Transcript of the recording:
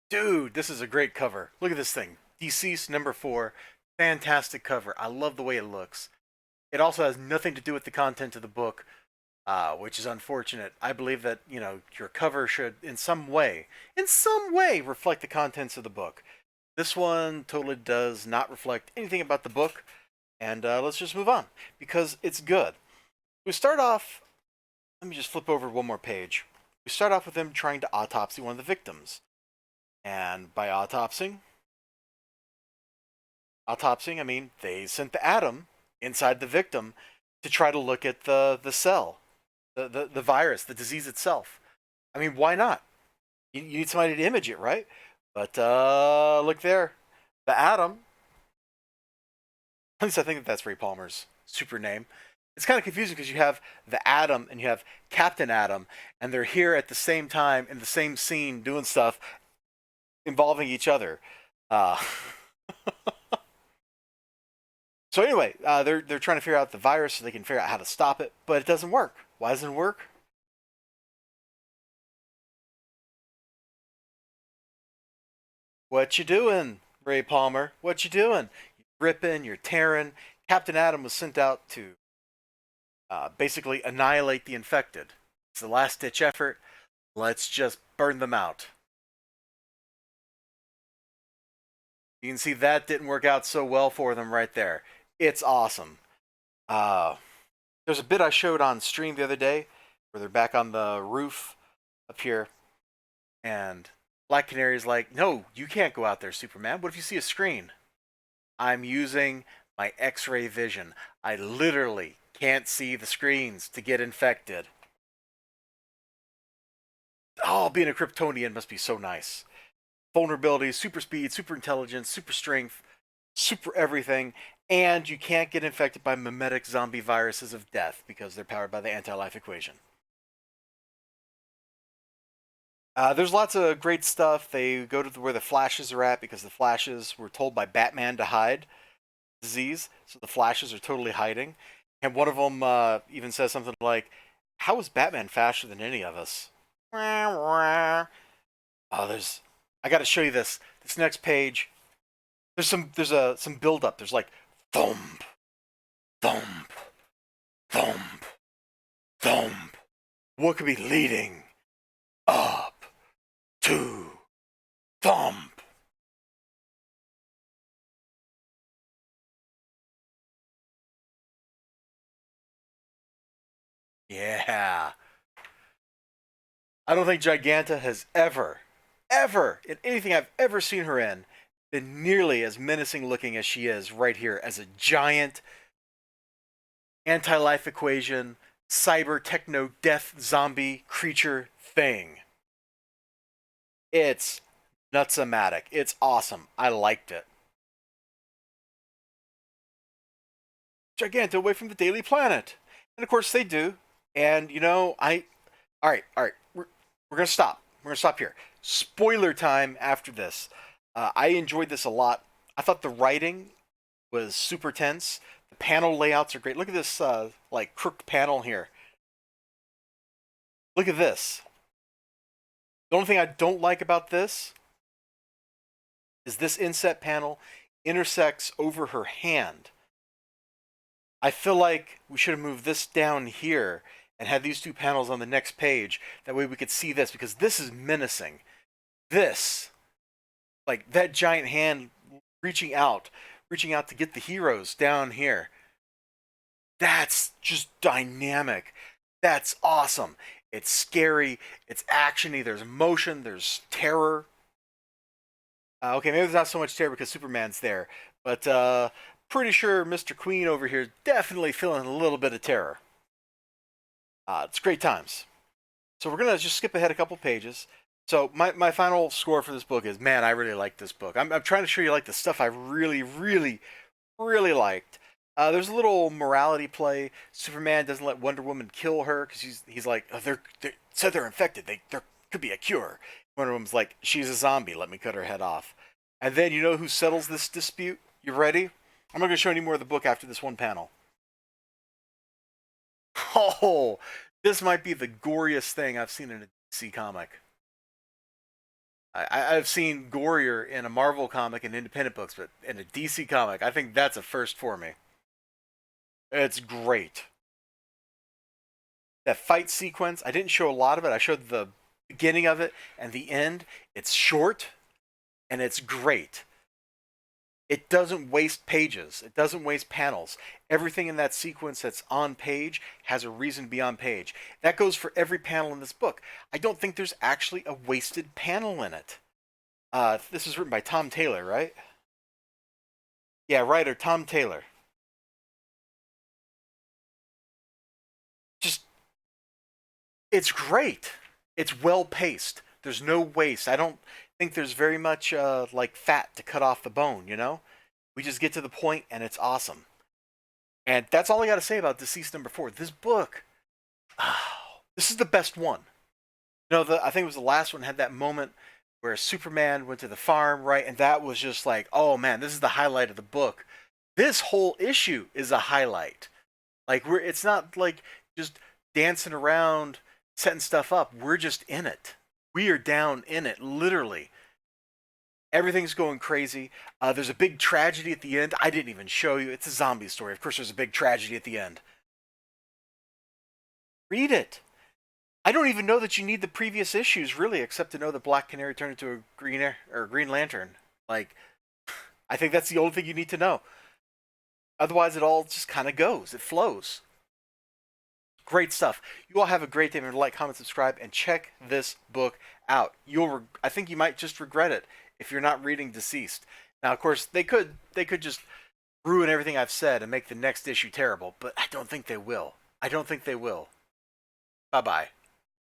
Dude, this is a great cover. Look at this thing. Deceased #4. Fantastic cover. I love the way it looks. It also has nothing to do with the content of the book, which is unfortunate. I believe that, your cover should, in some way, reflect the contents of the book. This one totally does not reflect anything about the book, and let's just move on, because it's good. We start off, let me just flip over one more page. We start off with them trying to autopsy one of the victims. And by autopsying, I mean they sent the atom inside the victim to try to look at the cell, the virus, the disease itself. I mean, why not? You need somebody to image it, right? But look there, the atom. At least I think that's Ray Palmer's super name. It's kind of confusing because you have the Atom and you have Captain Atom, and they're here at the same time in the same scene doing stuff involving each other. Uh, so anyway, they're trying to figure out the virus so they can figure out how to stop it, but it doesn't work. Why doesn't it work? What you doing, Ray Palmer? What you doing? You're ripping, you're tearing. Captain Atom was sent out to basically annihilate the infected. It's the last ditch effort. Let's just burn them out. You can see that didn't work out so well for them right there. It's awesome. Uh, there's a bit I showed on stream the other day where they're back on the roof up here, and Black Canary's like, "No, you can't go out there, Superman. What if you see a screen?" I'm using my X-ray vision. I literally can't see the screens to get infected. Oh, being a Kryptonian must be so nice. Vulnerability, super speed, super intelligence, super strength, super everything, and you can't get infected by mimetic zombie viruses of death because they're powered by the anti-life equation. There's lots of great stuff. They go to where the Flashes are at because the Flashes were told by Batman to hide disease, so the Flashes are totally hiding. And one of them even says something like, "How is Batman faster than any of us?" Oh, there's. I got to show you this. This next page. There's some build up. There's like thump, thump, thump, thump. What could be leading up to thump? Yeah. I don't think Giganta has ever, in anything I've ever seen her in, been nearly as menacing looking as she is right here as a giant anti life equation, cyber techno death zombie creature thing. It's nutsomatic. It's awesome. I liked it. Giganta away from the Daily Planet. And of course they do. And all right. We're gonna stop. We're gonna stop here. Spoiler time after this. I enjoyed this a lot. I thought the writing was super tense. The panel layouts are great. Look at this like crooked panel here. Look at this. The only thing I don't like about this is this inset panel intersects over her hand. I feel like we should have moved this down here and had these two panels on the next page. That way we could see this because this is menacing. This, like that giant hand reaching out to get the heroes down here. That's just dynamic. That's awesome. It's scary. It's actiony. There's emotion. There's terror. Okay, maybe there's not so much terror because Superman's there, but pretty sure Mr. Queen over here is definitely feeling a little bit of terror. It's great times. So we're gonna just skip ahead a couple pages. So my final score for this book is, man, I really like this book. I'm trying to show you like the stuff I really, really, really liked. There's a little morality play. Superman doesn't let Wonder Woman kill her because he's like, oh, they're said they're infected. There could be a cure. Wonder Woman's like, she's a zombie. Let me cut her head off. And then you know who settles this dispute? You ready? I'm not going to show any more of the book after this one panel. Oh, this might be the goriest thing I've seen in a DC comic. I've seen gorier in a Marvel comic and independent books, but in a DC comic, I think that's a first for me. It's great. That fight sequence, I didn't show a lot of it. I showed the beginning of it and the end. It's short and it's great. It doesn't waste pages. It doesn't waste panels. Everything in that sequence that's on page has a reason to be on page. That goes for every panel in this book. I don't think there's actually a wasted panel in it. This is written by Tom Taylor, right? Yeah, writer Tom Taylor. Just, it's great. It's well paced. There's no waste. I don't think there's very much like fat to cut off the bone, you know? We just get to the point and it's awesome. And that's all I got to say about Deceased number 4. This book, oh, this is the best one. No, I think it was the last one had that moment where Superman went to the farm, right? And that was just like, oh man, this is the highlight of the book. This whole issue is a highlight. Like it's not like just dancing around, setting stuff up. We're just in it. We are down in it, literally. Everything's going crazy. There's a big tragedy at the end. I didn't even show you. It's a zombie story. Of course, there's a big tragedy at the end. Read it. I don't even know that you need the previous issues, really, except to know that Black Canary turned into a Green Lantern. Like, I think that's the only thing you need to know. Otherwise, it all just kind of goes. It flows. Great stuff. You all have a great day. Remember to like, comment, subscribe, and check this book out. I think you might just regret it if you're not reading Deceased. Now, of course, they could just ruin everything I've said and make the next issue terrible, but I don't think they will. I don't think they will. Bye-bye.